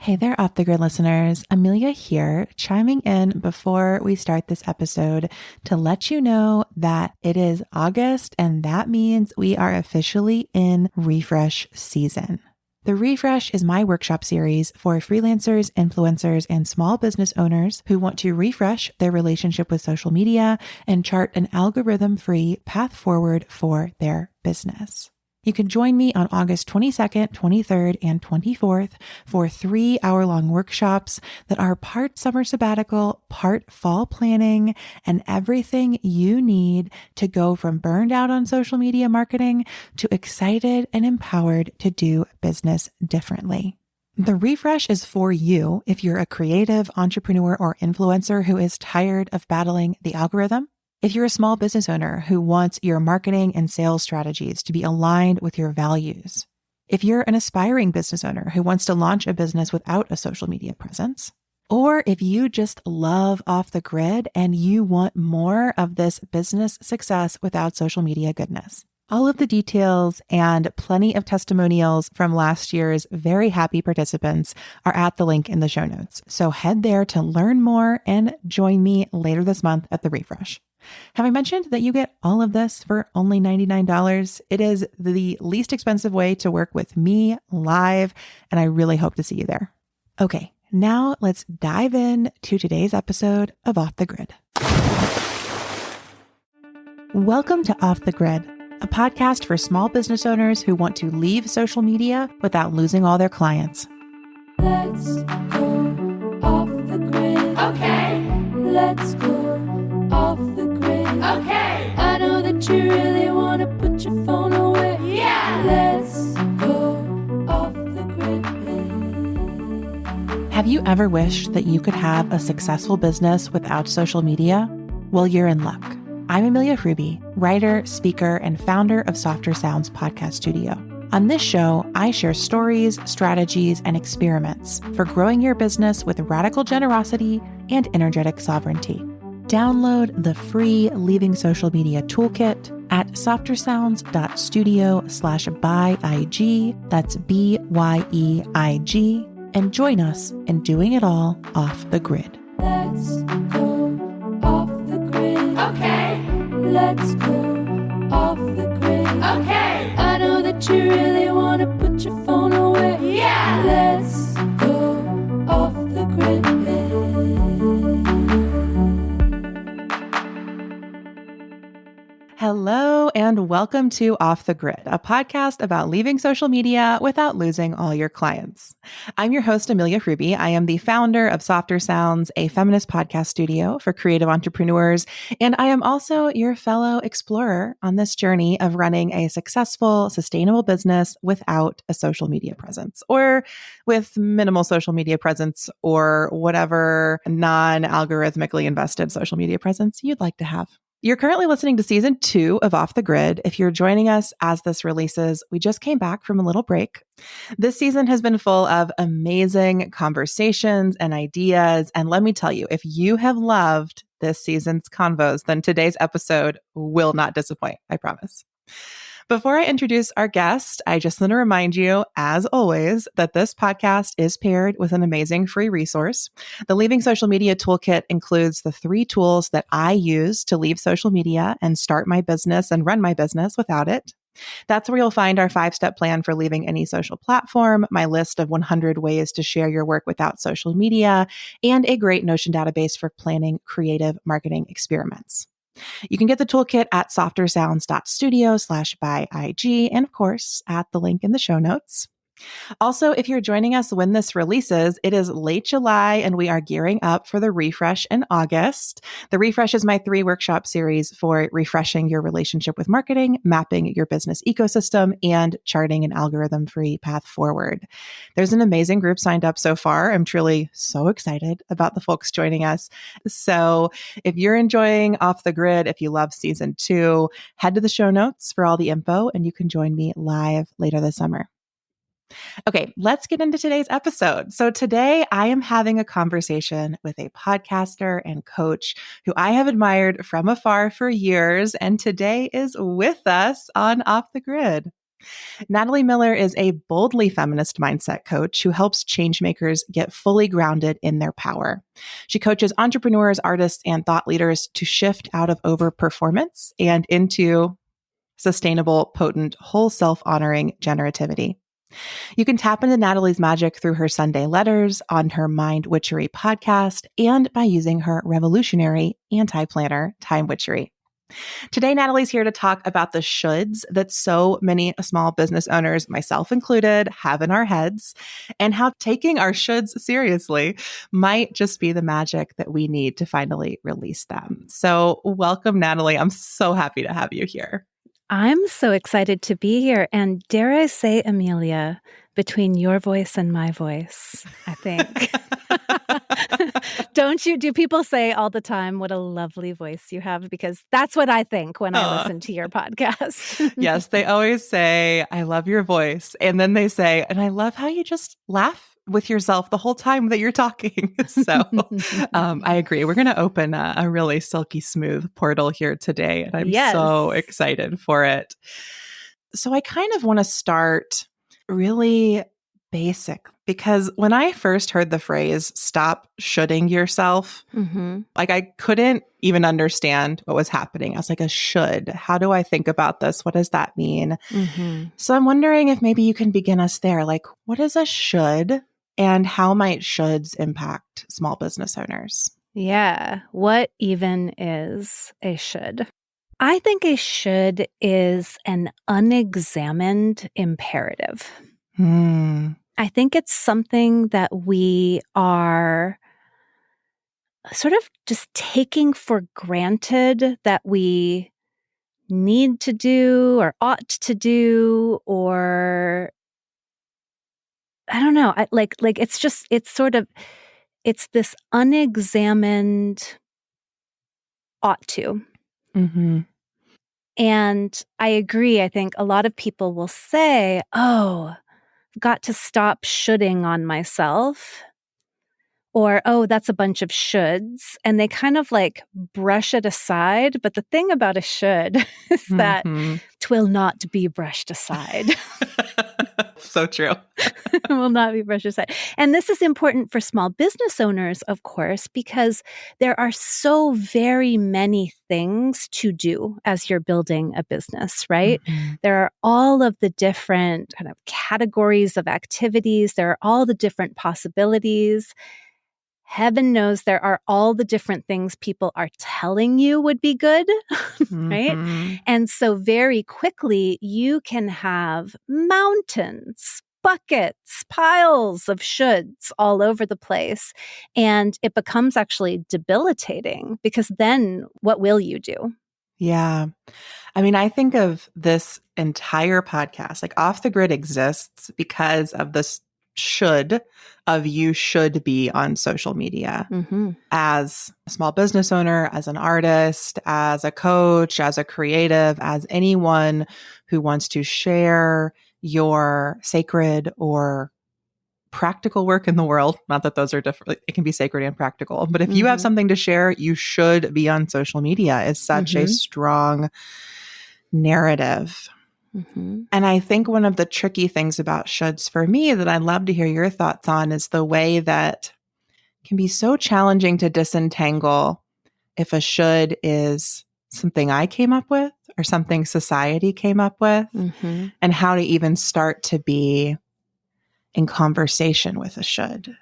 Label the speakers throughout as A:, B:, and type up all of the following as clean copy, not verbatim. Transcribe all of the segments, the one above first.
A: Hey there, Off the Grid listeners. Amelia here, chiming in before we start this episode to let you know that it is August, and that means we are officially in refresh season. The Refresh is my workshop series for freelancers, influencers, and small business owners who want to refresh their relationship with social media and chart an algorithm-free path forward for their business. You can join me on August 22nd, 23rd, and 24th for 3-hour-long workshops that are part summer sabbatical, part fall planning, and everything you need to go from burned out on social media marketing to excited and empowered to do business differently. The Refresh is for you if you're a creative entrepreneur or influencer who is tired of battling the algorithm. If you're a small business owner who wants your marketing and sales strategies to be aligned with your values. If you're an aspiring business owner who wants to launch a business without a social media presence. Or if you just love Off the Grid and you want more of this business success without social media goodness. All of the details and plenty of testimonials from last year's very happy participants are at the link in the show notes. So head there to learn more and join me later this month at the Refresh. Have I mentioned that you get all of this for only $99? It is the least expensive way to work with me live, and I really hope to see you there. Okay, now let's dive in to today's episode of Off the Grid. Welcome to Off the Grid, a podcast for small business owners who want to leave social media without losing all their clients.
B: Let's go off the grid. Okay. Let's go off the grid. Okay. I know that you really want to put your phone away. Yeah. Let's go off the grid.
A: Have you ever wished that you could have a successful business without social media? Well, you're in luck. I'm Amelia Fruby, writer, speaker, and founder of Softer Sounds podcast studio. On this show, I share stories, strategies, and experiments for growing your business with radical generosity and energetic sovereignty. Download the free Leaving Social Media Toolkit at softersounds.studio/byeig, that's BYEIG, and join us in doing it all off the grid.
B: Let's go off the grid. Okay. Let's go off the grid. Okay. I know that you really want to put your phone away. Yeah. Let's go off the grid.
A: Hello and welcome to Off the Grid, a podcast about leaving social media without losing all your clients. I'm your host, Amelia Fruby. I am the founder of Softer Sounds, a feminist podcast studio for creative entrepreneurs, and I am also your fellow explorer on this journey of running a successful, sustainable business without a social media presence, or with minimal social media presence, or whatever non-algorithmically invested social media presence you'd like to have. You're currently listening to season 2 of Off the Grid. If you're joining us as this releases, we just came back from a little break. This season has been full of amazing conversations and ideas. And let me tell you, if you have loved this season's convos, then today's episode will not disappoint, I promise. Before I introduce our guest, I just want to remind you, as always, that this podcast is paired with an amazing free resource. The Leaving Social Media Toolkit includes the 3 tools that I use to leave social media and start my business and run my business without it. That's where you'll find our 5-step plan for leaving any social platform, my list of 100 ways to share your work without social media, and a great Notion database for planning creative marketing experiments. You can get the toolkit at softersounds.studio/byeig, and of course, at the link in the show notes. Also, if you're joining us when this releases, it is late July and we are gearing up for the Refresh in August. The Refresh is my 3-workshop series for refreshing your relationship with marketing, mapping your business ecosystem, and charting an algorithm-free path forward. There's an amazing group signed up so far. I'm truly so excited about the folks joining us. So if you're enjoying Off the Grid, if you love season 2, head to the show notes for all the info and you can join me live later this summer. Okay, let's get into today's episode. So today I am having a conversation with a podcaster and coach who I have admired from afar for years, and today is with us on Off the Grid. Natalie Miller is a boldly feminist mindset coach who helps changemakers get fully grounded in their power. She coaches entrepreneurs, artists, and thought leaders to shift out of overperformance and into sustainable, potent, whole self-honoring generativity. You can tap into Natalie's magic through her Sunday letters, on her Mind Witchery podcast, and by using her revolutionary anti-planner, Time Witchery. Today, Natalie's here to talk about the shoulds that so many small business owners, myself included, have in our heads, and how taking our shoulds seriously might just be the magic that we need to finally release them. So welcome, Natalie. I'm so happy to have you here.
C: I'm so excited to be here. And dare I say, Amelia, between your voice and my voice, I think. Do people say all the time, what a lovely voice you have? Because that's what I think when I listen to your podcast.
A: Yes, they always say, I love your voice. And then they say, and I love how you just laugh with yourself the whole time that you're talking. So I agree. We're going to open a really silky smooth portal here today. And I'm so excited for it. So I kind of want to start really basic because when I first heard the phrase, stop shoulding yourself, like I couldn't even understand what was happening. I was like, a should. How do I think about this? What does that mean? So I'm wondering if maybe you can begin us there. Like, what is a should? And how might shoulds impact small business owners?
C: Yeah. What even is a should? I think a should is an unexamined imperative. I think it's something that we are sort of just taking for granted that we need to do or ought to do, or I don't know. It's this unexamined ought to. And I agree. I think a lot of people will say, oh, I've got to stop shoulding on myself. Or, oh, that's a bunch of shoulds. And they kind of like brush it aside. But the thing about a should is that twill not be brushed aside.
A: So true.
C: Will not be brushed aside. And this is important for small business owners, of course, because there are so very many things to do as you're building a business, right? There are all of the different kind of categories of activities. There are all the different possibilities. Heaven knows there are all the different things people are telling you would be good, right? And so very quickly, you can have mountains, buckets, piles of shoulds all over the place. And it becomes actually debilitating because then what will you do?
A: Yeah. I mean, I think of this entire podcast, like Off the Grid exists because of this should of you should be on social media as a small business owner, as an artist, as a coach, as a creative, as anyone who wants to share your sacred or practical work in the world. Not that those are different. It can be sacred and practical. But if you have something to share, you should be on social media. It's such a strong narrative. And I think one of the tricky things about shoulds for me that I'd love to hear your thoughts on is the way that it can be so challenging to disentangle if a should is something I came up with or something society came up with, and how to even start to be in conversation with a should.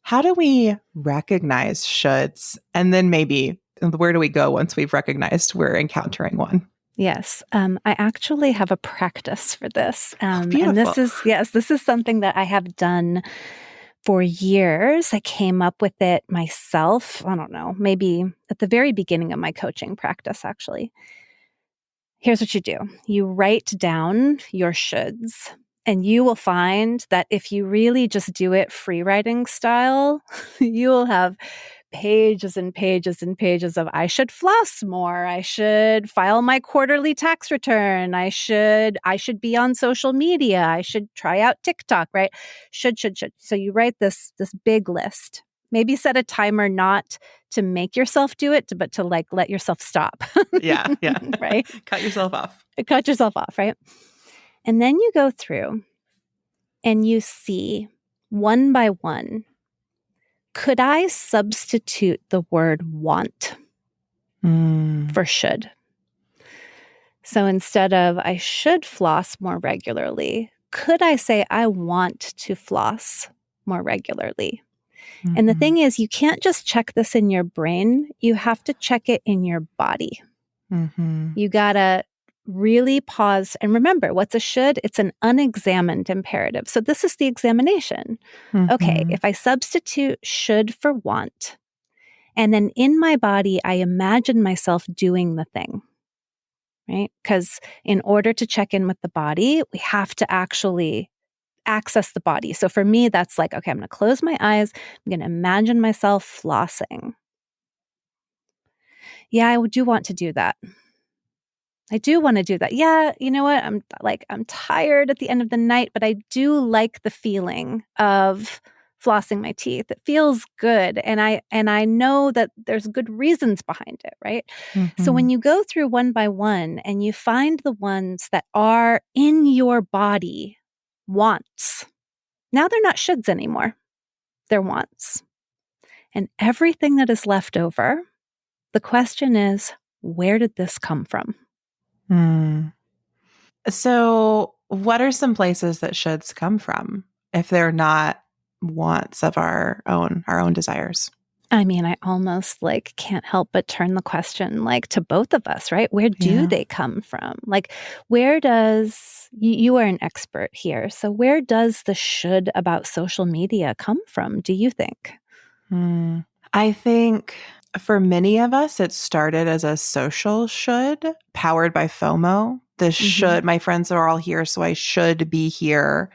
A: How do we recognize shoulds? And then maybe where do we go once we've recognized we're encountering one?
C: Yes. I actually have a practice for this.
A: Beautiful.
C: And this is something that I have done for years. I came up with it myself. I don't know, maybe at the very beginning of my coaching practice, actually. Here's what you do. You write down your shoulds, and you will find that if you really just do it free writing style, you will have pages and pages and pages of I should floss more. I should file my quarterly tax return. I should be on social media. I should try out TikTok, right? Should. So you write this big list. Maybe set a timer not to make yourself do it, but to like let yourself stop.
A: Yeah.
C: Right?
A: Cut yourself off.
C: Cut yourself off, right? And then you go through and you see one by one, could I substitute the word want for should? So instead of I should floss more regularly, could I say I want to floss more regularly? And the thing is, you can't just check this in your brain. You have to check it in your body. You got to really pause and remember what's a should? It's an unexamined imperative. So this is the examination. Okay, if I substitute should for want, and then in my body, I imagine myself doing the thing, right? Because in order to check in with the body, we have to actually access the body. So for me, that's like, okay, I'm going to close my eyes. I'm going to imagine myself flossing. Yeah, I do want to do that. I do want to do that. Yeah, you know what? I'm tired at the end of the night, but I do like the feeling of flossing my teeth. It feels good. And I know that there's good reasons behind it, right? So when you go through one by one and you find the ones that are in your body wants, now they're not shoulds anymore. They're wants. And everything that is left over, the question is, where did this come from?
A: So what are some places that shoulds come from if they're not wants of our own desires?
C: I mean, I almost like can't help but turn the question like to both of us, right? Where do they come from? Like, where does you are an expert here. So where does the should about social media come from, do you think?
A: I think for many of us, it started as a social should powered by FOMO. This should, my friends are all here, so I should be here.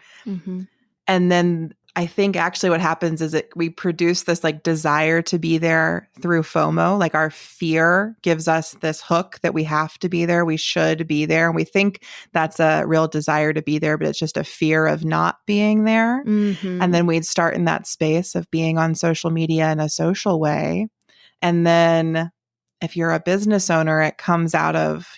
A: And then I think actually what happens is we produce this like desire to be there through FOMO. Like our fear gives us this hook that we have to be there. We should be there. And we think that's a real desire to be there, but it's just a fear of not being there. And then we'd start in that space of being on social media in a social way. And then if you're a business owner, it comes out of,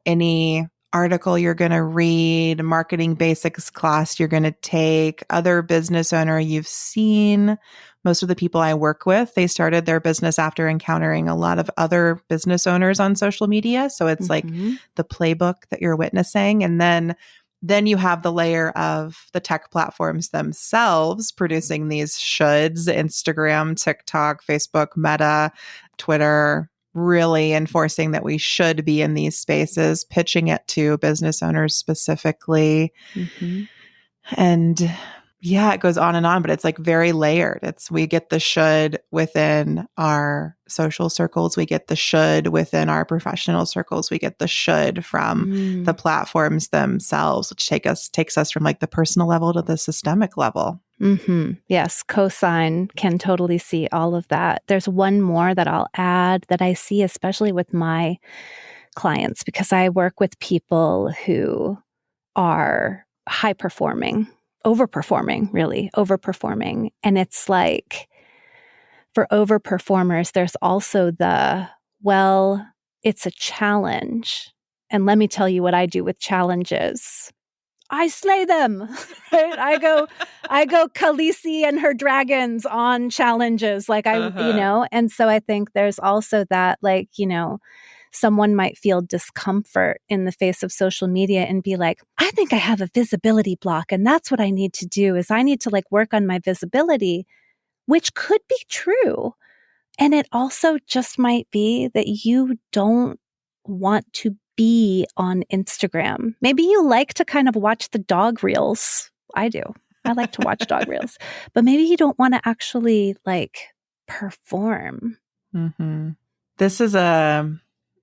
A: any article you're going to read, marketing basics class you're going to take, other business owner you've seen. Most of the people I work with, they started their business after encountering a lot of other business owners on social media. So it's like the playbook that you're witnessing. And then you have the layer of the tech platforms themselves producing these shoulds, Instagram, TikTok, Facebook, Meta, Twitter, really enforcing that we should be in these spaces, pitching it to business owners specifically. And yeah, it goes on and on, but it's like very layered. We get the should within our social circles. We get the should within our professional circles. We get the should from the platforms themselves, which takes us from like the personal level to the systemic level.
C: Yes, cosign can totally see all of that. There's one more that I'll add that I see, especially with my clients, because I work with people who are high performing, overperforming. And it's like for overperformers, there's also it's a challenge. And let me tell you what I do with challenges. I slay them, right? I go Khaleesi and her dragons on challenges. Like and so I think there's also that, like, someone might feel discomfort in the face of social media and be like, I think I have a visibility block. And that's what I need to do is I need to like work on my visibility, which could be true. And it also just might be that you don't want to be on Instagram. Maybe you like to kind of watch the dog reels. I do. I like to watch dog reels, but maybe you don't want to actually like perform.
A: This is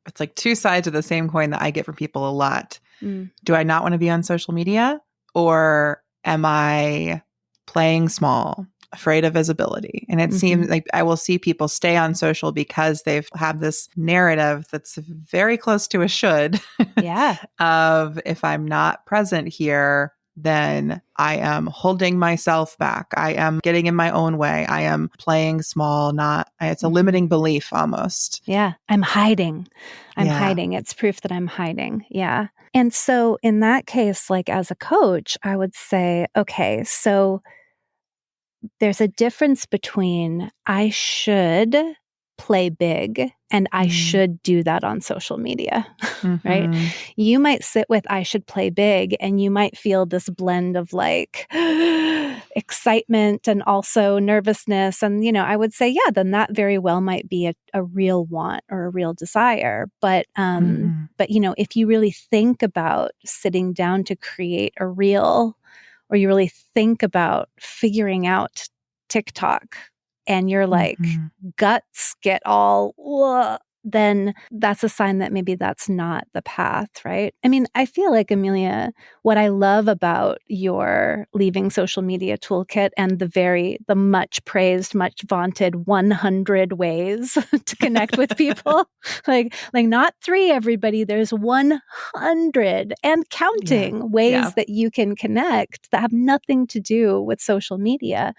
A: it's like two sides of the same coin that I get from people a lot. Do I not want to be on social media, or am I playing small, afraid of visibility? And it seems like I will see people stay on social because they've had this narrative that's very close to a should.
C: Yeah.
A: Of if I'm not present here, then I am holding myself back. I am getting in my own way. I am playing small, it's a limiting belief almost.
C: Yeah. I'm hiding.
A: Yeah.
C: It's proof that I'm hiding. Yeah. And so in that case, like as a coach, I would say, okay, so there's a difference between I should play big and I should do that on social media, right?
A: Mm-hmm.
C: You might sit with I should play big and you might feel this blend of like excitement and also nervousness. And, I would say, yeah, then that very well might be a real want or a real desire. But, if you really think about sitting down to create a reel, or you really think about figuring out TikTok and you're like guts get all, "Ugh," then that's a sign that maybe that's not the path, right? I mean, I feel like, Amelia, what I love about your Leaving Social Media toolkit and the much praised, much vaunted 100 ways to connect with people, like not 3, everybody, there's 100 and counting ways that you can connect that have nothing to do with social media,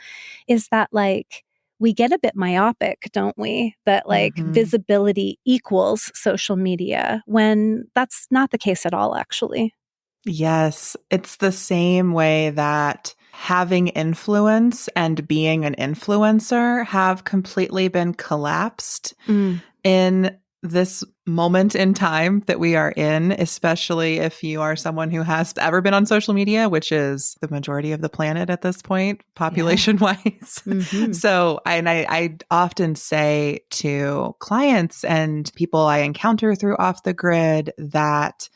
C: is that like we get a bit myopic, don't we? That like visibility equals social media when that's not the case at all, actually.
A: Yes. It's the same way that having influence and being an influencer have completely been collapsed in this moment in time that we are in, especially if you are someone who has ever been on social media, which is the majority of the planet at this point, population wise. So I often say to clients and people I encounter through Off the Grid that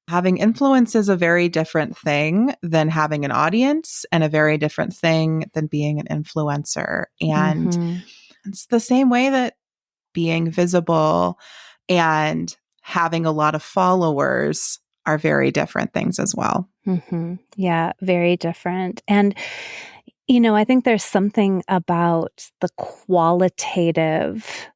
A: having influence is a very different thing than having an audience and a very different thing than being an influencer. And it's the same way that being visible and having a lot of followers are very different things as well.
C: Yeah, very different. And, I think there's something about the qualitative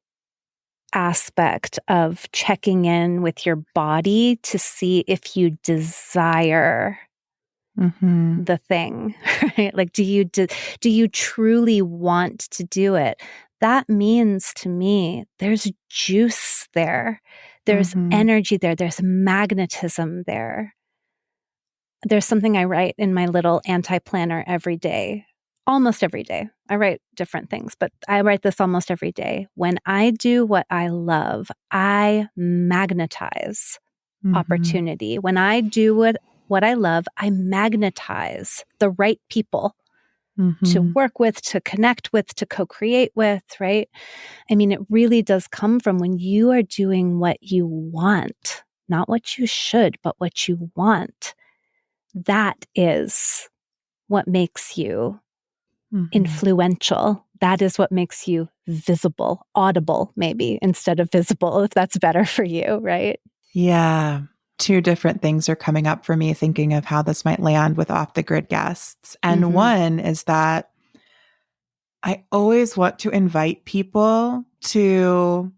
C: aspect of checking in with your body to see if you desire the thing, right? Like, do you truly want to do it? That means to me, there's juice there. There's energy there. There's magnetism there. There's something I write in my little anti-planner every day, almost every day. I write different things, but I write this almost every day. When I do what I love, I magnetize opportunity. When I do what I love, I magnetize the right people to work with, to connect with, to co-create with, right? I mean, it really does come from when you are doing what you want, not what you should, but what you want. That is what makes you influential. That is what makes you visible, audible, maybe, instead of visible, if that's better for you, right?
A: Yeah. 2 different things are coming up for me thinking of how this might land with Off the Grid guests. And one is that I always want to invite people to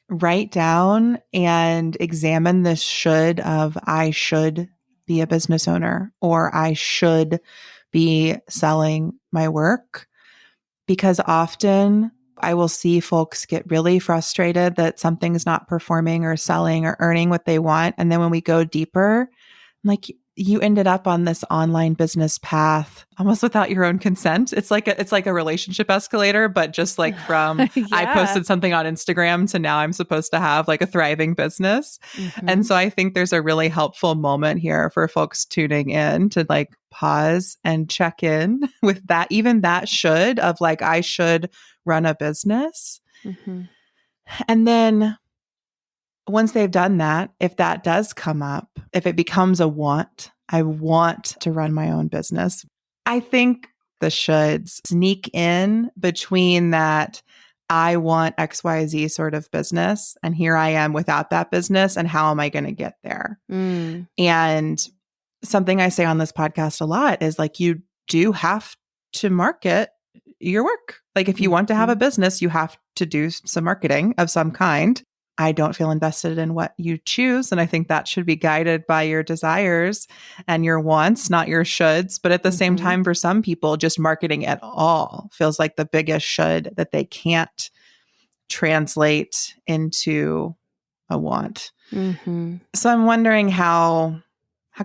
A: write down and examine this should of I should be a business owner or I should be selling my work, because often I will see folks get really frustrated that something's not performing or selling or earning what they want. And then when we go deeper, I'm like, you ended up on this online business path almost without your own consent. It's like a relationship escalator, but just like from I posted something on Instagram to now I'm supposed to have like a thriving business. And so I think there's a really helpful moment here for folks tuning in to like pause and check in with that, even that should of like, I should run a business. And then once they've done that, if that does come up, if it becomes a want, I want to run my own business. I think the shoulds sneak in between that I want XYZ sort of business. And here I am without that business. And how am I going to get there? And something I say on this podcast a lot is like, you do have to market your work. Like if you want to have a business, you have to do some marketing of some kind. I don't feel invested in what you choose. And I think that should be guided by your desires and your wants, not your shoulds. But at the same time, for some people, just marketing at all feels like the biggest should that they can't translate into a want. So I'm wondering how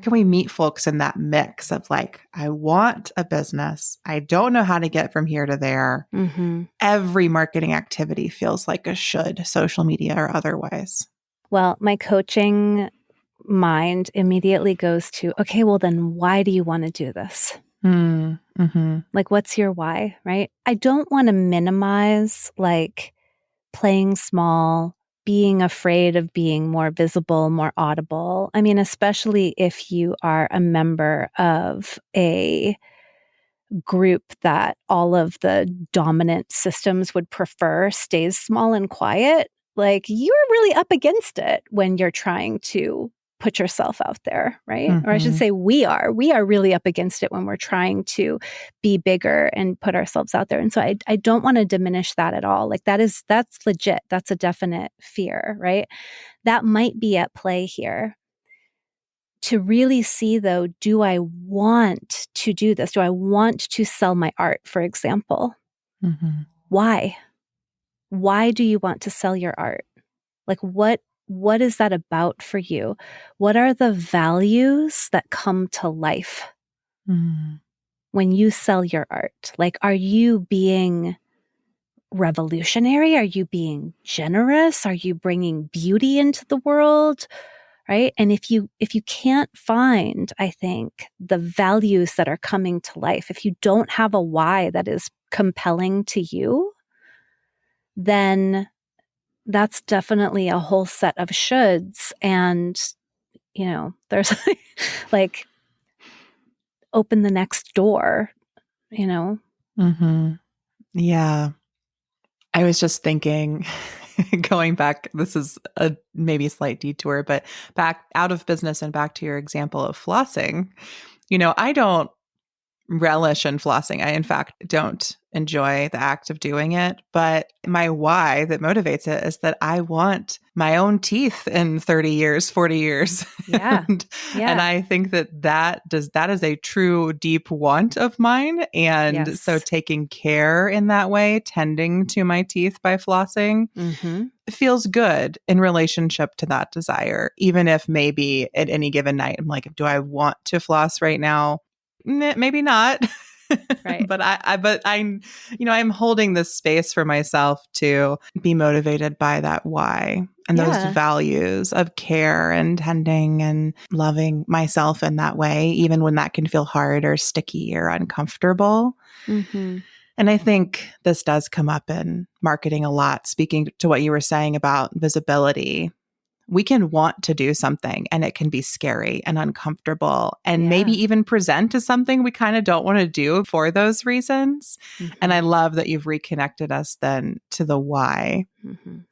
A: can we meet folks in that mix of like, I want a business. I don't know how to get from here to there. Every marketing activity feels like a should, social media or otherwise.
C: Well, my coaching mind immediately goes to, okay, well then why do you want to do this? Like, what's your why, right? I don't want to minimize like playing small, being afraid of being more visible, more audible. I mean, especially if you are a member of a group that all of the dominant systems would prefer stays small and quiet, like you're really up against it when you're trying to put yourself out there, right? Or I should say we are really up against it when we're trying to be bigger and put ourselves out there. And so I don't want to diminish that at all. Like that's legit. That's a definite fear, right? That might be at play here. To really see, though, do I want to do this? Do I want to sell my art, for example? Why? Why do you want to sell your art? Like, what is that about for you? What are the values that come to life when you sell your art? Like, are you being revolutionary? Are you being generous? Are you bringing beauty into the world? Right. And if you can't find, I think, the values that are coming to life, if you don't have a why that is compelling to you, then that's definitely a whole set of shoulds. And, there's like open the next door,
A: Yeah. I was just thinking, going back, this is a maybe a slight detour, but back out of business and back to your example of flossing. I don't relish in flossing. I, in fact, don't enjoy the act of doing it. But my why that motivates it is that I want my own teeth in 30 years, 40 years.
C: Yeah.
A: And I think that is a true deep want of mine. And so taking care in that way, tending to my teeth by flossing, feels good in relationship to that desire. Even if maybe at any given night, I'm like, do I want to floss right now? Maybe not.
C: Right.
A: but I'm holding this space for myself to be motivated by that why and those values of care and tending and loving myself in that way, even when that can feel hard or sticky or uncomfortable. And I think this does come up in marketing a lot, speaking to what you were saying about visibility. We can want to do something and it can be scary and uncomfortable and maybe even present as something we kind of don't want to do for those reasons. And I love that you've reconnected us then to the why.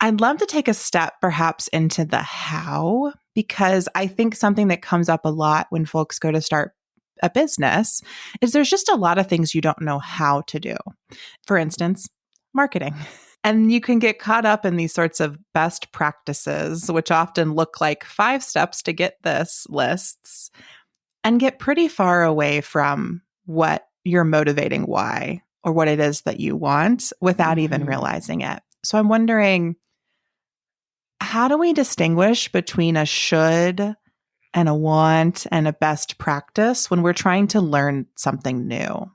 A: I'd love to take a step perhaps into the how, because I think something that comes up a lot when folks go to start a business is there's just a lot of things you don't know how to do. For instance, marketing. And you can get caught up in these sorts of best practices, which often look like 5 steps to get this lists, and get pretty far away from what your motivating why or what it is that you want without even realizing it. So I'm wondering, how do we distinguish between a should and a want and a best practice when we're trying to learn something new?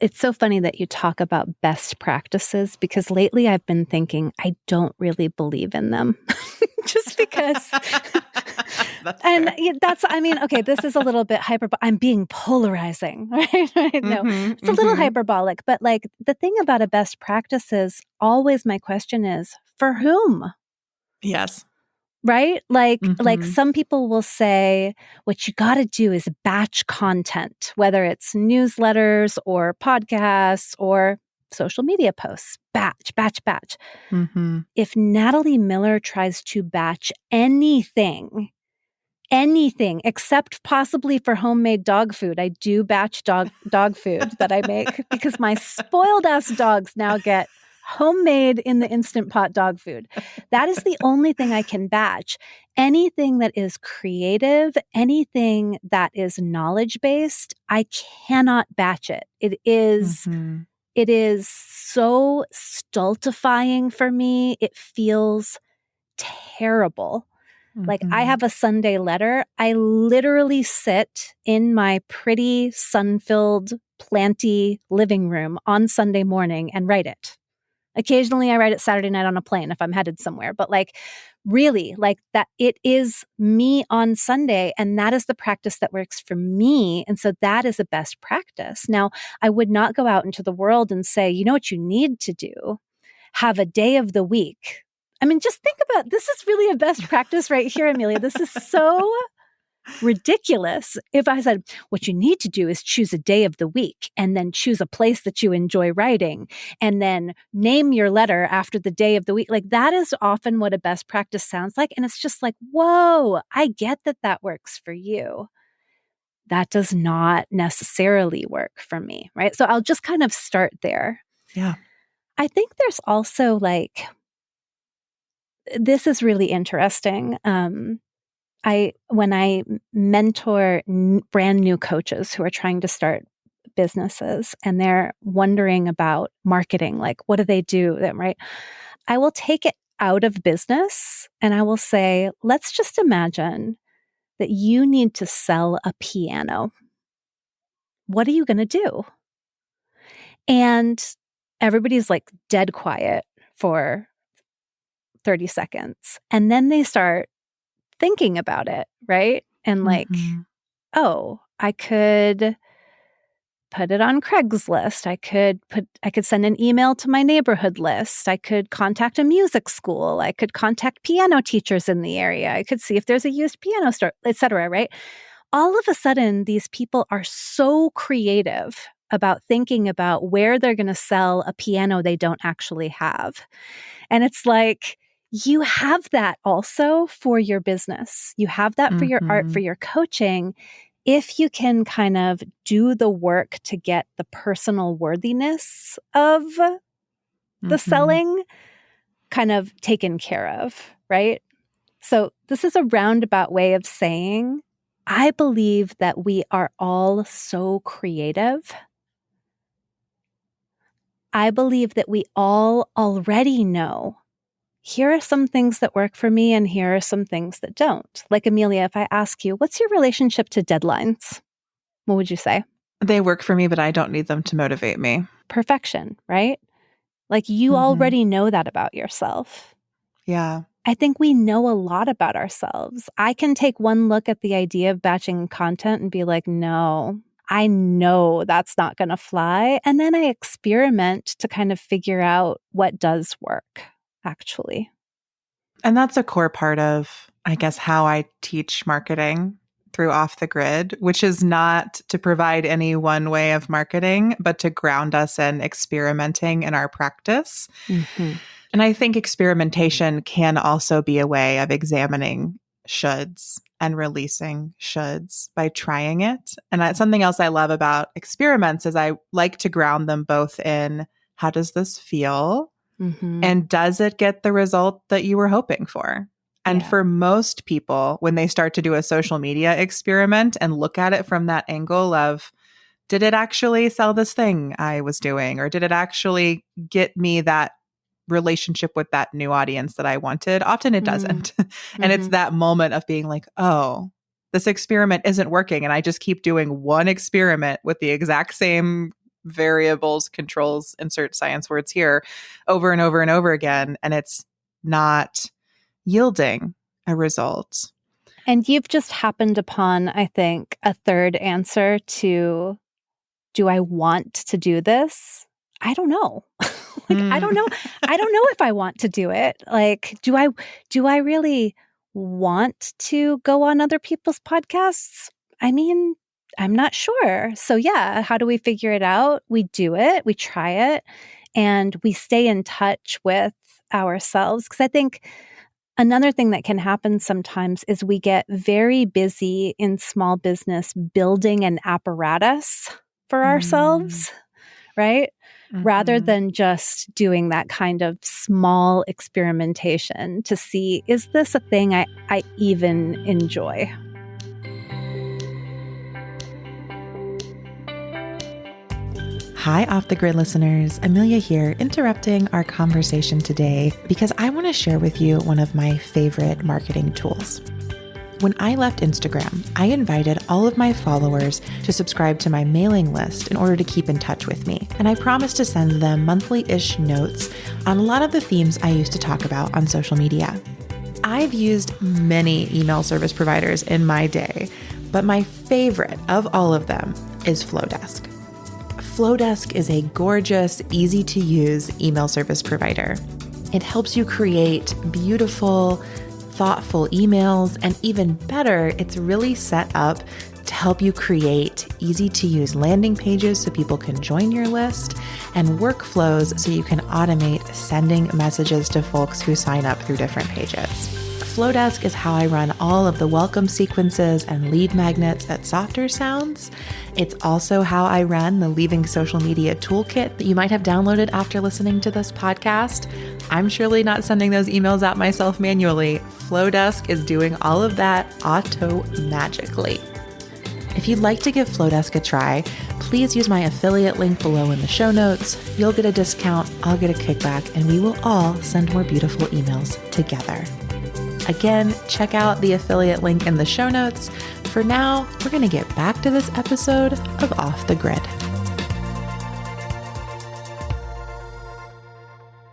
C: It's so funny that you talk about best practices, because lately I've been thinking I don't really believe in them just because. This is a little bit I'm being polarizing, right? No, it's a little hyperbolic, but like the thing about a best practice is always my question is, for whom?
A: Yes.
C: Right? Like some people will say, what you got to do is batch content, whether it's newsletters or podcasts or social media posts, batch. If Natalie Miller tries to batch anything except possibly for homemade dog food. I do batch dog food that I make because my spoiled ass dogs now get homemade in the Instant Pot dog food. That is the only thing I can batch. Anything that is creative, anything that is knowledge-based, I cannot batch it. It is so stultifying for me. It feels terrible. Like I have a Sunday letter. I literally sit in my pretty sun-filled, planty living room on Sunday morning and write it. Occasionally I write it Saturday night on a plane if I'm headed somewhere, but like really like that it is me on Sunday, and that is the practice that works for me. And so that is a best practice. Now, I would not go out into the world and say, you know what you need to do? Have a day of the week. I mean, just think about this is really a best practice right here, Amelia. This is so ridiculous. If I said, what you need to do is choose a day of the week and then choose a place that you enjoy writing and then name your letter after the day of the week. Like that is often what a best practice sounds like. And it's just like, whoa, I get that that works for you. That does not necessarily work for me, right? So I'll just kind of start there.
A: Yeah.
C: I think there's also like, this is really interesting. When I mentor brand new coaches who are trying to start businesses and they're wondering about marketing, like what do they do, right? I will take it out of business and I will say, let's just imagine that you need to sell a piano. What are you going to do? And everybody's like dead quiet for 30 seconds. And then they start thinking about it, right? And like, oh, I could put it on Craigslist. I could send an email to my neighborhood list. I could contact a music school. I could contact piano teachers in the area. I could see if there's a used piano store, etc., right? All of a sudden, these people are so creative about thinking about where they're going to sell a piano they don't actually have. And it's like, you have that also for your business. You have that for your art, for your coaching. If you can kind of do the work to get the personal worthiness of the selling kind of taken care of, right? So this is a roundabout way of saying, I believe that we are all so creative. I believe that we all already know, here are some things that work for me and here are some things that don't. Like Amelia, if I ask you, what's your relationship to deadlines? What would you say?
A: They work for me, but I don't need them to motivate me.
C: Perfection, right? Like you already know that about yourself.
A: Yeah.
C: I think we know a lot about ourselves. I can take one look at the idea of batching content and be like, no, I know that's not going to fly. And then I experiment to kind of figure out what does work, actually.
A: And that's a core part of, I guess, how I teach marketing through Off the Grid, which is not to provide any one way of marketing, but to ground us in experimenting in our practice. And I think experimentation can also be a way of examining shoulds and releasing shoulds by trying it. And that's something else I love about experiments is I like to ground them both in how does this feel? And does it get the result that you were hoping for? And for most people, when they start to do a social media experiment and look at it from that angle of, did it actually sell this thing I was doing? Or did it actually get me that relationship with that new audience that I wanted? Often it doesn't. And it's that moment of being like, oh, this experiment isn't working. And I just keep doing one experiment with the exact same variables, controls, insert science words here, over and over and over again. And it's not yielding a result.
C: And you've just happened upon, I think, a third answer to, do I want to do this? I don't know. I don't know. I don't know if I want to do it. Like, do I really want to go on other people's podcasts? I mean, I'm not sure. So yeah, how do we figure it out? We do it, we try it, and we stay in touch with ourselves. Because I think another thing that can happen sometimes is we get very busy in small business building an apparatus for ourselves, right? rather than just doing that kind of small experimentation to see, is this a thing I even enjoy?
A: Hi, Off the Grid listeners. Amelia here, interrupting our conversation today because I want to share with you one of my favorite marketing tools. When I left Instagram, I invited all of my followers to subscribe to my mailing list in order to keep in touch with me. And I promised to send them monthly-ish notes on a lot of the themes I used to talk about on social media. I've used many email service providers in my day, but my favorite of all of them is Flowdesk. Flowdesk is a gorgeous, easy-to-use email service provider. It helps you create beautiful, thoughtful emails, and even better, it's really set up to help you create easy-to-use landing pages so people can join your list, and workflows so you can automate sending messages to folks who sign up through different pages. Flowdesk is how I run all of the welcome sequences and lead magnets at Softer Sounds. It's also how I run the Leaving Social Media Toolkit that you might have downloaded after listening to this podcast. I'm surely not sending those emails out myself manually. Flowdesk is doing all of that auto-magically. If you'd like to give Flowdesk a try, please use my affiliate link below in the show notes. You'll get a discount, I'll get a kickback, and we will all send more beautiful emails together. Again, check out the affiliate link in the show notes. For now, we're going to get back to this episode of Off the Grid.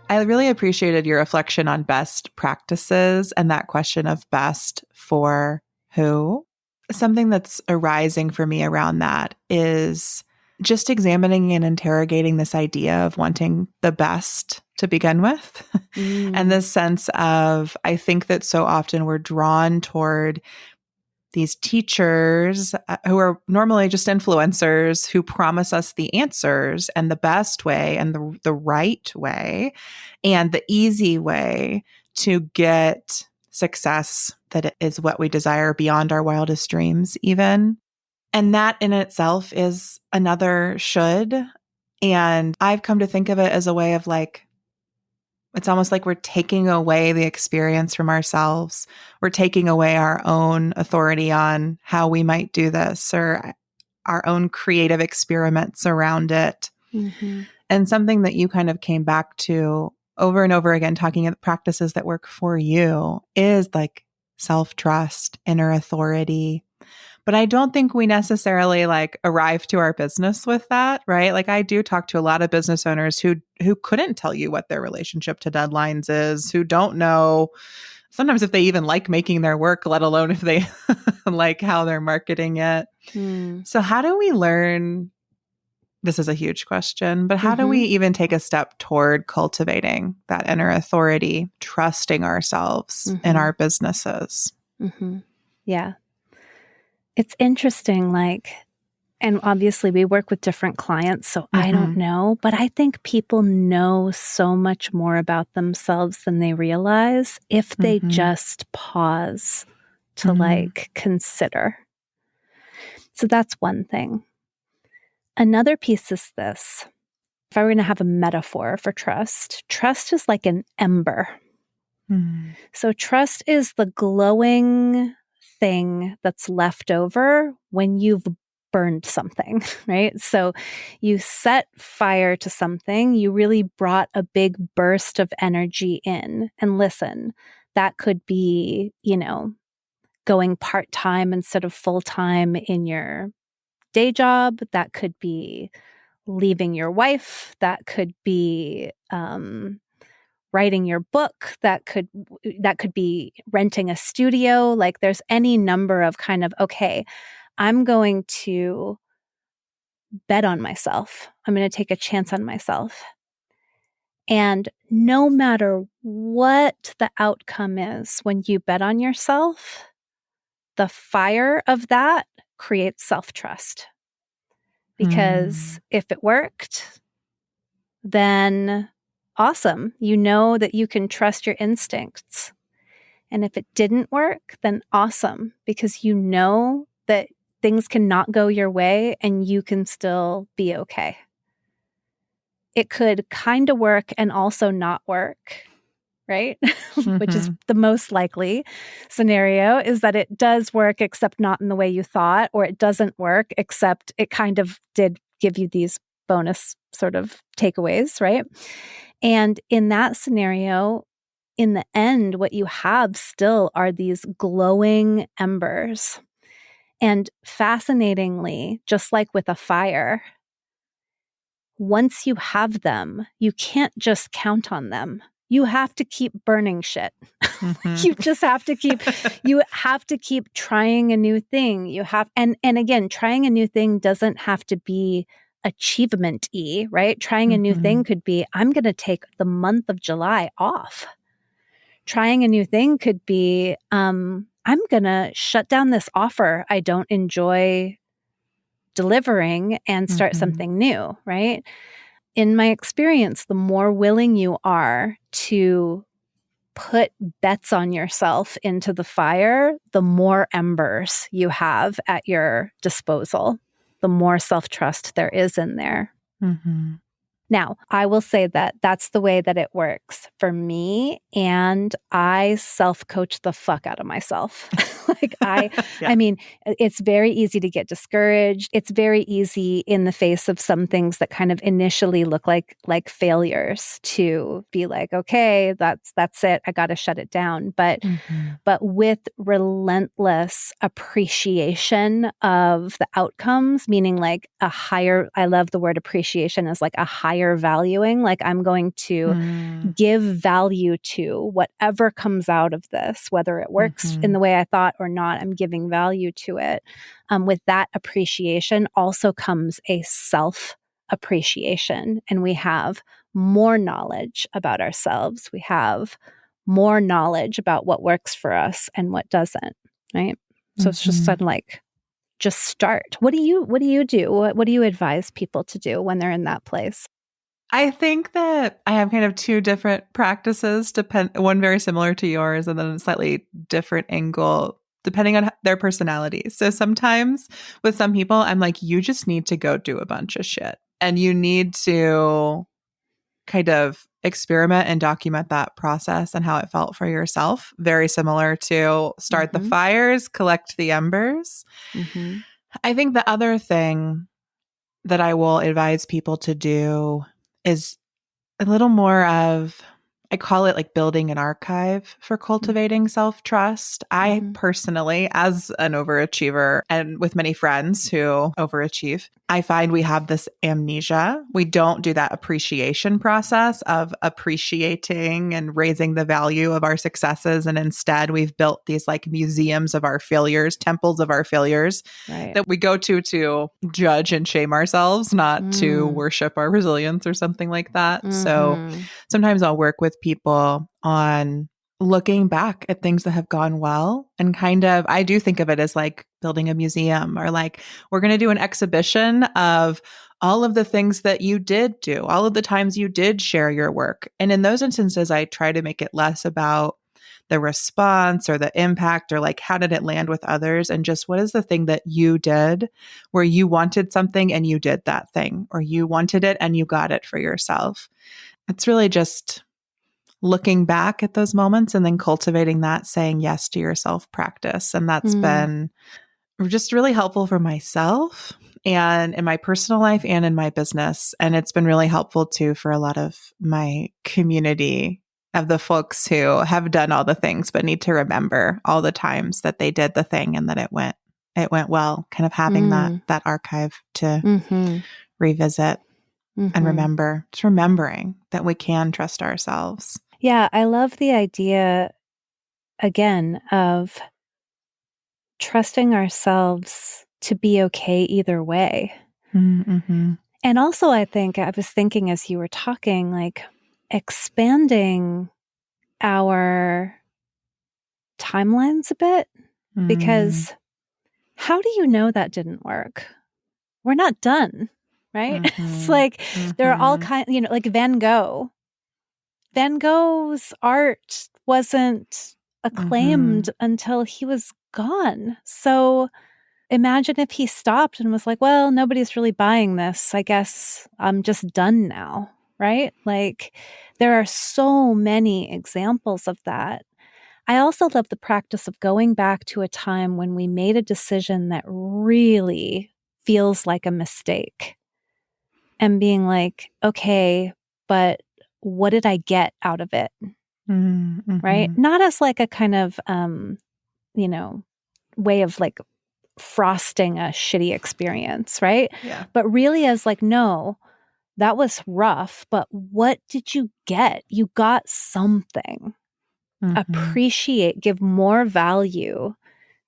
A: I really appreciated your reflection on best practices and that question of best for who. Something that's arising for me around that is just examining and interrogating this idea of wanting the best to begin with. And this sense of, I think that so often we're drawn toward these teachers who are normally just influencers who promise us the answers and the best way and the right way and the easy way to get success that is what we desire beyond our wildest dreams even. And that in itself is another should. And I've come to think of it as a way of like, it's almost like we're taking away the experience from ourselves. We're taking away our own authority on how we might do this or our own creative experiments around it. Mm-hmm. And something that you kind of came back to over and over again, talking about practices that work for you is like self-trust, inner authority. But I don't think we necessarily like arrive to our business with that, right? Like I do talk to a lot of business owners who couldn't tell you what their relationship to deadlines is, who don't know sometimes if they even like making their work, let alone if they like how they're marketing it. So how do we learn? This is a huge question, but how do we even take a step toward cultivating that inner authority, trusting ourselves in our businesses?
C: Yeah. It's interesting, like, and obviously we work with different clients, so I don't know, but I think people know so much more about themselves than they realize if they just pause to like consider. So that's one thing. Another piece is this. If I were going to have a metaphor for trust, trust is like an ember. So trust is the glowing thing that's left over when you've burned something, right? So you set fire to something, you really brought a big burst of energy in. And listen, that could be, going part-time instead of full-time in your day job. That could be leaving your wife. That could be writing your book. That could be renting a studio. Like there's any number of kind of, okay, I'm going to bet on myself. I'm going to take a chance on myself. And no matter what the outcome is, when you bet on yourself, the fire of that creates self-trust. Because if it worked, then awesome. You know that you can trust your instincts. And if it didn't work, then awesome. Because you know that things cannot go your way and you can still be okay. it could kind of work and also not work, right? Which is
A: Mm-hmm.
C: the most likely scenario, is that it does work, except not in the way you thought, or it doesn't work, except it kind of did give you these bonus sort of takeaways, right? And in that scenario, in the end, what you have still are these glowing embers. And fascinatingly, just like with a fire, once you have them, you can't just count on them. You have to keep burning shit.
A: Mm-hmm.
C: You have to keep trying a new thing. And again, trying a new thing doesn't have to be achievement-y, right? Trying a new thing could be, I'm going to take the month of July off. Trying a new thing could be, I'm going to shut down this offer I don't enjoy delivering and start something new, right? In my experience, the more willing you are to put bets on yourself into the fire, the more embers you have at your disposal, the more self-trust there is in there.
A: Mm-hmm.
C: Now, I will say that that's the way that it works for me, and I self-coach the fuck out of myself.
A: Yeah.
C: I mean, it's very easy to get discouraged. It's very easy in the face of some things that kind of initially look like failures to be like, okay, that's it. I got to shut it down.
A: Mm-hmm.
C: But with relentless appreciation of the outcomes, meaning like I love the word appreciation as like a higher valuing, like I'm going to give value to whatever comes out of this, whether it works in the way I thought or not, I'm giving value to it. With that appreciation also comes a self appreciation, and we have more knowledge about ourselves. We have more knowledge about what works for us and what doesn't, right? So it's just sort of like, just start. What do you do? What do you advise people to do when they're in that place?
A: I think that I have kind of two different practices, one very similar to yours and then a slightly different angle depending on their personalities. So sometimes with some people, I'm like, you just need to go do a bunch of shit and you need to kind of experiment and document that process and how it felt for yourself. Very similar to start the fires, collect the embers. I think the other thing that I will advise people to do is a little more of, I call it like building an archive for cultivating self-trust. I personally, as an overachiever and with many friends who overachieve, I find we have this amnesia. We don't do that appreciation process of appreciating and raising the value of our successes. And instead, we've built these like museums of our failures, temples of our failures that we go to judge and shame ourselves, not to worship our resilience or something like that. So sometimes I'll work with people on looking back at things that have gone well and kind of, I do think of it as like building a museum or like, we're going to do an exhibition of all of the things that you did do, all of the times you did share your work. And in those instances, I try to make it less about the response or the impact or like, how did it land with others? And just what is the thing that you did where you wanted something and you did that thing, or you wanted it and you got it for yourself. It's really just looking back at those moments and then cultivating that saying yes to yourself practice. And that's been just really helpful for myself and in my personal life and in my business. And it's been really helpful too for a lot of my community of the folks who have done all the things but need to remember all the times that they did the thing and that it went well, kind of having that archive to revisit and remember, just remembering that we can trust ourselves.
C: Yeah, I love the idea, again, of trusting ourselves to be okay either way.
A: Mm-hmm.
C: And also, I was thinking as you were talking, like expanding our timelines a bit, because how do you know that didn't work? We're not done, right? It's like there are all kinds, like Van Gogh. Van Gogh's art wasn't acclaimed until he was gone. So imagine if he stopped and was like, well, nobody's really buying this. I guess I'm just done now. right? Like there are so many examples of that. I also love the practice of going back to a time when we made a decision that really feels like a mistake and being like, okay, but what did I get out of it?
A: Mm-hmm.
C: Right? Not as like a kind of, you know, way of like frosting a shitty experience, right?
A: Yeah.
C: But really as like, no, that was rough, but what did you get? You got something.
A: Mm-hmm.
C: Appreciate, give more value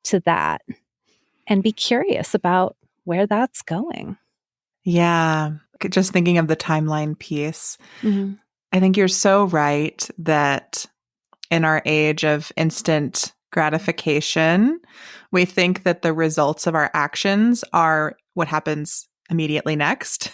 C: to that, and be curious about where that's going.
A: Yeah. Just thinking of the timeline piece,
C: Mm-hmm.
A: I think you're so right that in our age of instant gratification, we think that the results of our actions are what happens immediately next,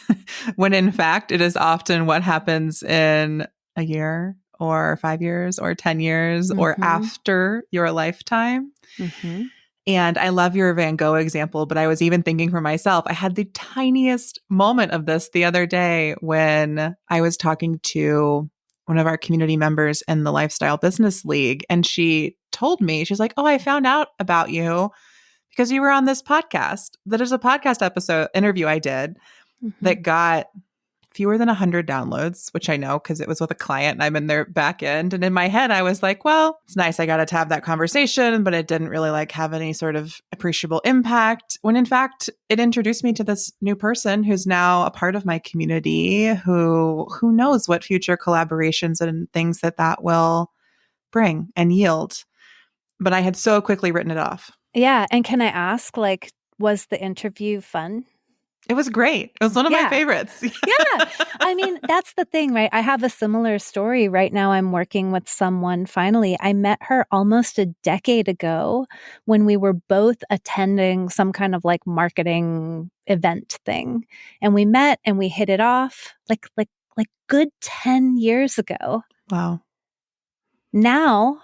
A: when in fact, it is often what happens in a year or 5 years or 10 years or
C: Mm-hmm.
A: after your lifetime.
C: Mm-hmm.
A: And I love your Van Gogh example, but I was even thinking for myself, I had the tiniest moment of this the other day when I was talking to one of our community members in the Lifestyle Business League. And she told me, she's like, oh, I found out about you because you were on this podcast. That is a podcast episode interview I did
C: Mm-hmm.
A: that got fewer than 100 downloads, which I know because it was with a client and I'm in their back end. And in my head, I was like, well, it's nice. I got to have that conversation, but it didn't really like have any sort of appreciable impact. When in fact, it introduced me to this new person who's now a part of my community who knows what future collaborations and things that will bring and yield. But I had so quickly written it off.
C: Yeah. And can I ask, like, was the interview fun?
A: It was great. It was one of my
C: Yeah.
A: favorites.
C: Yeah. I mean, that's the thing, right? I have a similar story right now. I'm working with someone. Finally, I met her almost a decade ago when we were both attending some kind of like marketing event thing. And we met and we hit it off like good 10 years ago.
A: Wow.
C: Now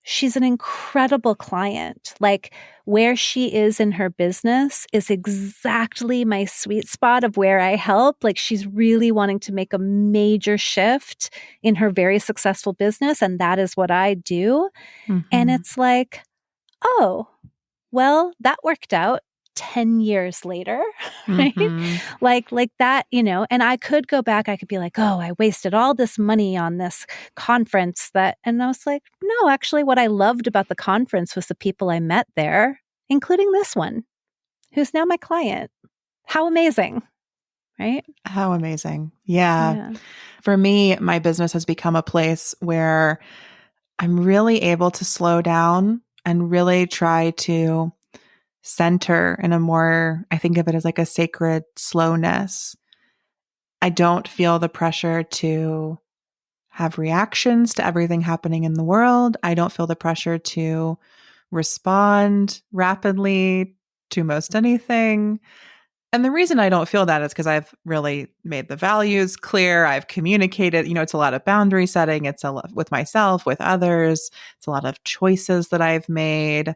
C: she's an incredible client. Like where she is in her business is exactly my sweet spot of where I help. Like she's really wanting to make a major shift in her very successful business. And that is what I do. And
A: Mm-hmm.
C: it's like, oh, well, that worked out 10 years later, right?
A: Mm-hmm.
C: Like that, and I could go back, I could be like, oh, I wasted all this money on this conference and I was like, no, actually what I loved about the conference was the people I met there, including this one, who's now my client. How amazing, right?
A: How amazing. Yeah.
C: Yeah.
A: For me, my business has become a place where I'm really able to slow down and really try to center in a more, I think of it as like a sacred slowness. I don't feel the pressure to have reactions to everything happening in the world. I don't feel the pressure to respond rapidly to most anything. And the reason I don't feel that is because I've really made the values clear. I've communicated, it's a lot of boundary setting. It's a lot with myself, with others. It's a lot of choices that I've made.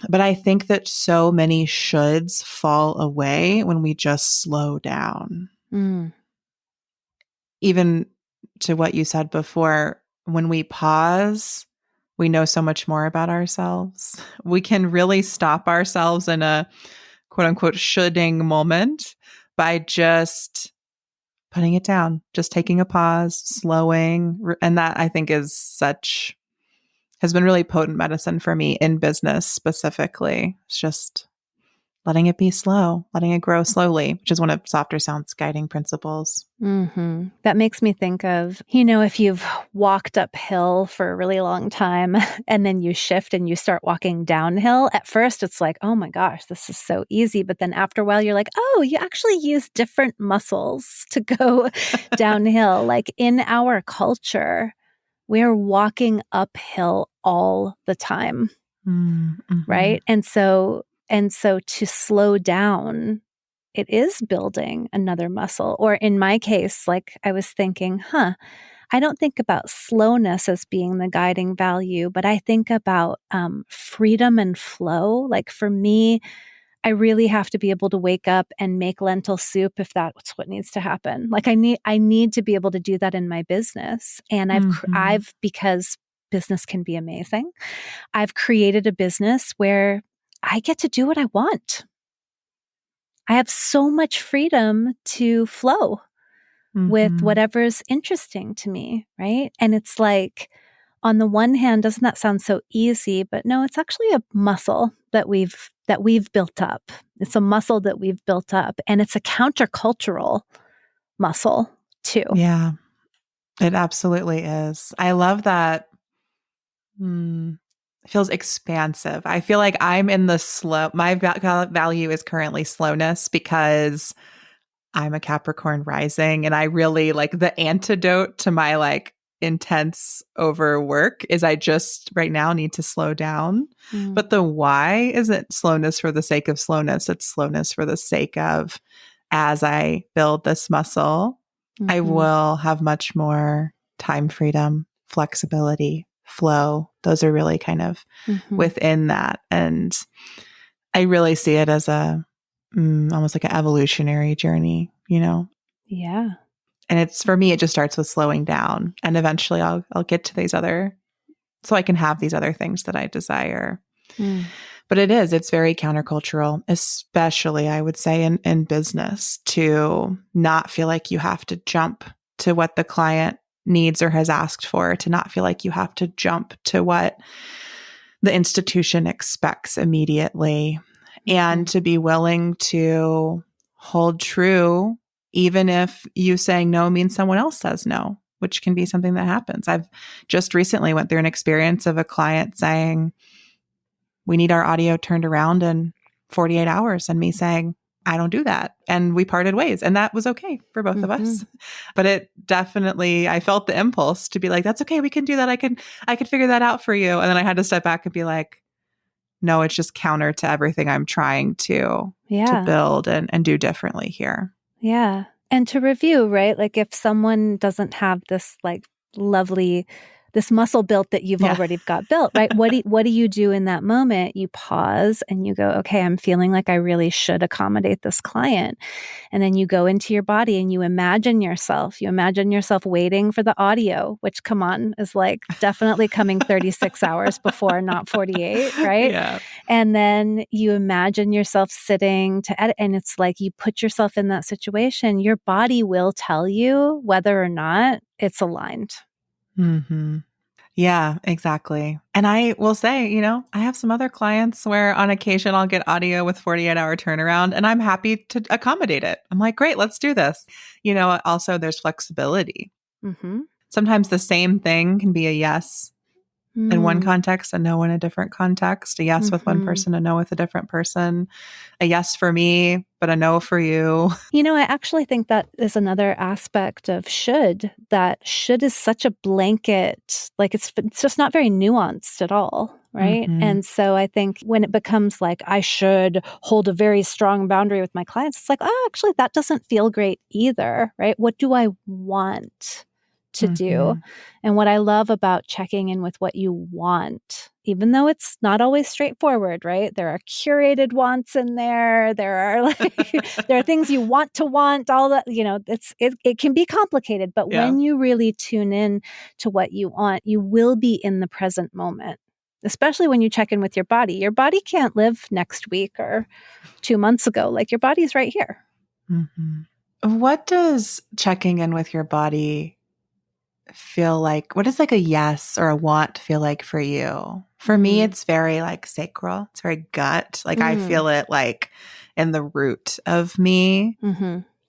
A: But I think that so many shoulds fall away when we just slow down.
C: Mm.
A: Even to what you said before, when we pause, we know so much more about ourselves. We can really stop ourselves in a quote unquote shoulding moment by just putting it down, just taking a pause, slowing. And that I think has been really potent medicine for me in business specifically. It's just letting it be slow, letting it grow slowly, which is one of Softer Sound's guiding principles.
C: Mm-hmm. That makes me think of, if you've walked uphill for a really long time and then you shift and you start walking downhill, at first it's like, oh my gosh, this is so easy. But then after a while, you're like, oh, you actually use different muscles to go downhill. Like in our culture, we're walking uphill all the time,
A: Mm-hmm.
C: right? And so to slow down, it is building another muscle. Or in my case, like I was thinking, I don't think about slowness as being the guiding value, but I think about freedom and flow. Like for me, I really have to be able to wake up and make lentil soup if that's what needs to happen. Like I need to be able to do that in my business. And I've because business can be amazing. I've created a business where I get to do what I want. I have so much freedom to flow with whatever's interesting to me, right? And it's like, on the one hand, doesn't that sound so easy? But no, it's actually a muscle that we've built up. It's a muscle that we've built up, and it's a countercultural muscle too.
A: Yeah, it absolutely is. I love that. It feels expansive. I feel like I'm in the slow. My value is currently slowness because I'm a Capricorn rising, and I really like the antidote to my like intense overwork is I just right now need to slow down. But the why isn't slowness for the sake of slowness. It's slowness for the sake of, as I build this muscle, I will have much more time freedom, flexibility, flow. Those are really kind of within that. And I really see it as a almost like an evolutionary journey, you know?
C: Yeah.
A: And it's for me, it just starts with slowing down. And eventually I'll get to these other, so I can have these other things that I desire. But it's very countercultural, especially I would say in business, to not feel like you have to jump to what the client needs or has asked for, to not feel like you have to jump to what the institution expects immediately, and to be willing to hold true, even if you saying no means someone else says no, which can be something that happens. I've just recently went through an experience of a client saying, we need our audio turned around in 48 hours, and me saying, I don't do that. And we parted ways, and that was okay for both of us. But it definitely, I felt the impulse to be like, that's okay. We can do that. I could figure that out for you. And then I had to step back and be like, no, it's just counter to everything I'm trying to build and do differently here.
C: Yeah. And to review, right? Like if someone doesn't have this like lovely, this muscle built that you've already got built, right? What do you do in that moment? You pause and you go, okay, I'm feeling like I really should accommodate this client. And then you go into your body and you imagine yourself waiting for the audio, which come on is like definitely coming 36 hours before, not 48, right?
A: Yeah.
C: And then you imagine yourself sitting to edit, and it's like you put yourself in that situation. Your body will tell you whether or not it's aligned.
A: Yeah, exactly. And I will say, I have some other clients where on occasion I'll get audio with 48-hour turnaround, and I'm happy to accommodate it. I'm like, great, let's do this. Also there's flexibility. Sometimes the same thing can be a yes in one context, a no in a different context, a yes with one person, a no with a different person, a yes for me, but a no for you.
C: I actually think that is another aspect of should. That should is such a blanket, like it's just not very nuanced at all, right? And so I think when it becomes like, I should hold a very strong boundary with my clients, it's like, oh, actually, that doesn't feel great either, right? What do I want to do? And what I love about checking in with what you want, even though it's not always straightforward, right? There are curated wants in there. There are like there are things you want to want, all that, it can be complicated, but when you really tune in to what you want, you will be in the present moment. Especially when you check in with your body. Your body can't live next week or 2 months ago. Like your body's right here.
A: What does checking in with your body feel like? What does like a yes or a want feel like for you? For me, it's very like sacral. It's very gut. Like I feel it like in the root of me.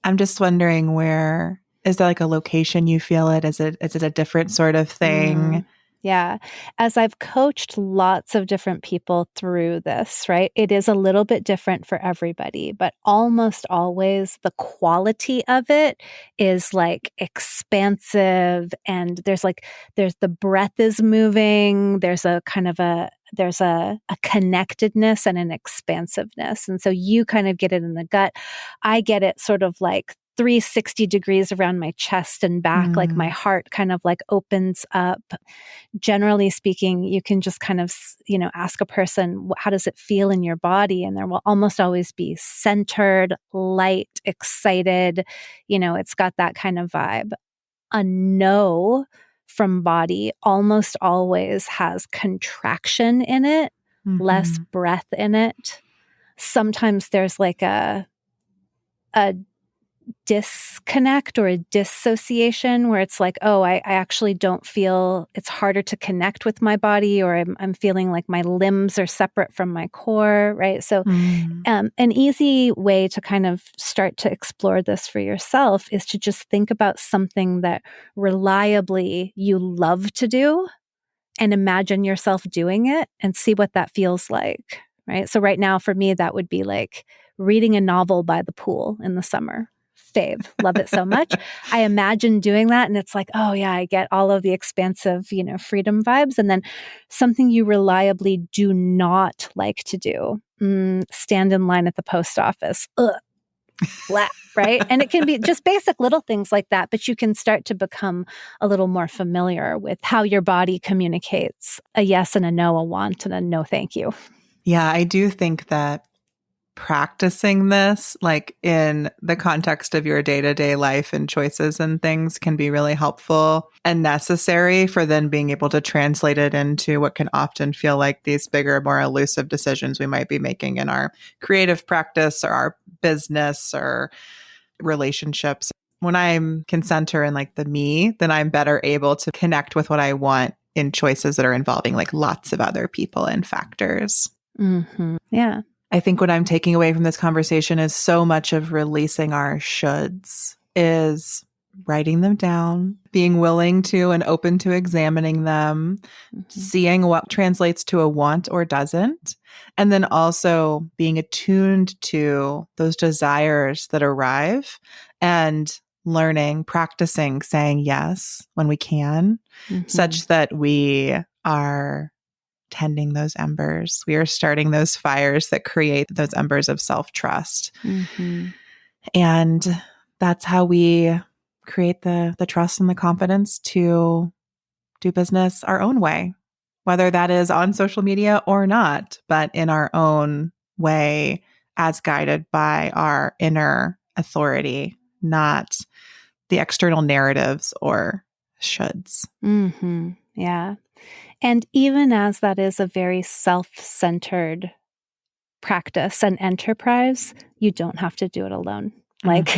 A: I'm just wondering, where is there like a location you feel it? Is it a different sort of thing?
C: Yeah. As I've coached lots of different people through this, right? It is a little bit different for everybody, but almost always the quality of it is like expansive, and there's the breath is moving. There's a kind of there's a connectedness and an expansiveness. And so you kind of get it in the gut. I get it sort of like 360 degrees around my chest and back, like my heart kind of like opens up. Generally speaking, you can just kind of, ask a person, how does it feel in your body? And there will almost always be centered, light, excited. It's got that kind of vibe. A no from body almost always has contraction in it, less breath in it. Sometimes there's like a disconnect or a dissociation where it's like, oh, I actually don't feel, it's harder to connect with my body, or I'm feeling like my limbs are separate from my core, right? So an easy way to kind of start to explore this for yourself is to just think about something that reliably you love to do and imagine yourself doing it and see what that feels like, right? So right now for me, that would be like reading a novel by the pool in the summer. Fave. Love it so much. I imagine doing that and it's like, oh yeah, I get all of the expansive, freedom vibes. And then something you reliably do not like to do, stand in line at the post office. Ugh. Blah, right? And it can be just basic little things like that, but you can start to become a little more familiar with how your body communicates a yes and a no, a want and a no thank you.
A: Yeah, I do think that practicing this, like in the context of your day-to-day life and choices and things, can be really helpful and necessary for then being able to translate it into what can often feel like these bigger, more elusive decisions we might be making in our creative practice or our business or relationships. When I can center in like the me, then I'm better able to connect with what I want in choices that are involving like lots of other people and factors.
C: Yeah.
A: I think what I'm taking away from this conversation is so much of releasing our shoulds is writing them down, being willing to and open to examining them, seeing what translates to a want or doesn't, and then also being attuned to those desires that arrive and learning, practicing saying yes when we can, such that we are tending those embers. We are starting those fires that create those embers of self-trust. And that's how we create the trust and the confidence to do business our own way, whether that is on social media or not, but in our own way as guided by our inner authority, not the external narratives or shoulds.
C: Yeah. And even as that is a very self-centered practice and enterprise, you don't have to do it alone. Like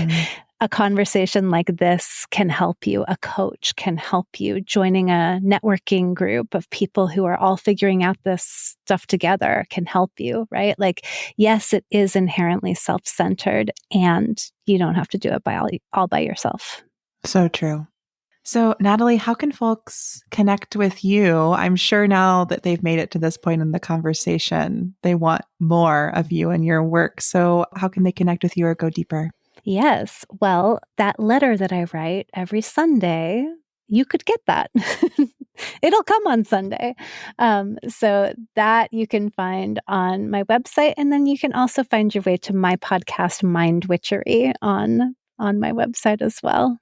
C: a conversation like this can help you. A coach can help you. Joining a networking group of people who are all figuring out this stuff together can help you, right? Like, yes, it is inherently self-centered and you don't have to do it all by yourself.
A: So true. So, Natalie, how can folks connect with you? I'm sure now that they've made it to this point in the conversation, they want more of you and your work. So, how can they connect with you or go deeper?
C: Yes. Well, that letter that I write every Sunday, you could get that. It'll come on Sunday. So that you can find on my website. And then you can also find your way to my podcast, Mind Witchery, on my website as well.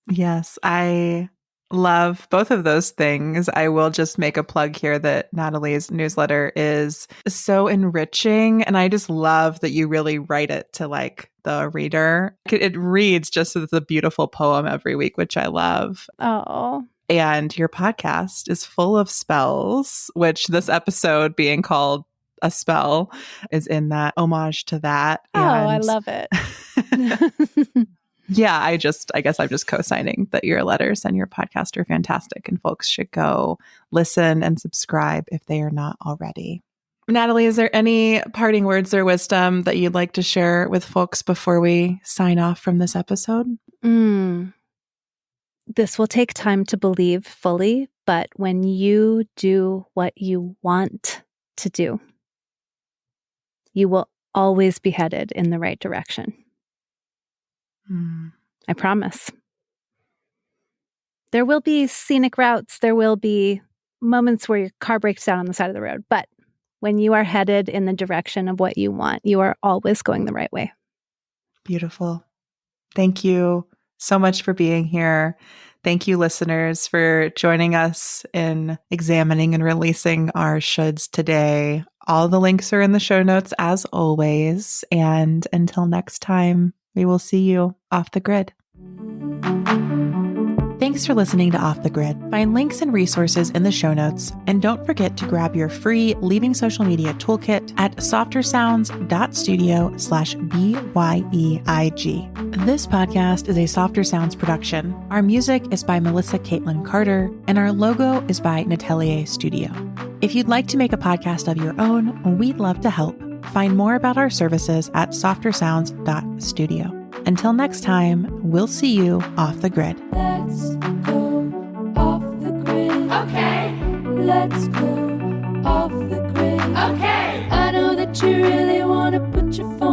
A: Yes, I love both of those things. I will just make a plug here that Natalie's newsletter is so enriching. And I just love that you really write it to like the reader. It reads just as a beautiful poem every week, which I love.
C: Oh.
A: And your podcast is full of spells, which this episode being called a spell is in that homage to that.
C: Oh, I love it.
A: Yeah, I guess I'm just co-signing that your letters and your podcast are fantastic and folks should go listen and subscribe if they are not already. Natalie, is there any parting words or wisdom that you'd like to share with folks before we sign off from this episode?
C: This will take time to believe fully, but when you do what you want to do, you will always be headed in the right direction. I promise. There will be scenic routes. There will be moments where your car breaks down on the side of the road. But when you are headed in the direction of what you want, you are always going the right way.
A: Beautiful. Thank you so much for being here. Thank you, listeners, for joining us in examining and releasing our shoulds today. All the links are in the show notes as always. And until next time, we will see you off the grid. Thanks for listening to Off the Grid. Find links and resources in the show notes. And don't forget to grab your free Leaving Social Media toolkit at softersounds.studio/BYEIG. This podcast is a Softer Sounds production. Our music is by Melissa Caitlin Carter, and our logo is by Natalie Studio. If you'd like to make a podcast of your own, we'd love to help. Find more about our services at softersounds.studio. Until next time, we'll see you off the grid.
B: Let's go off the grid. Okay. Let's go off the grid. Okay. I know that you really want to put your phone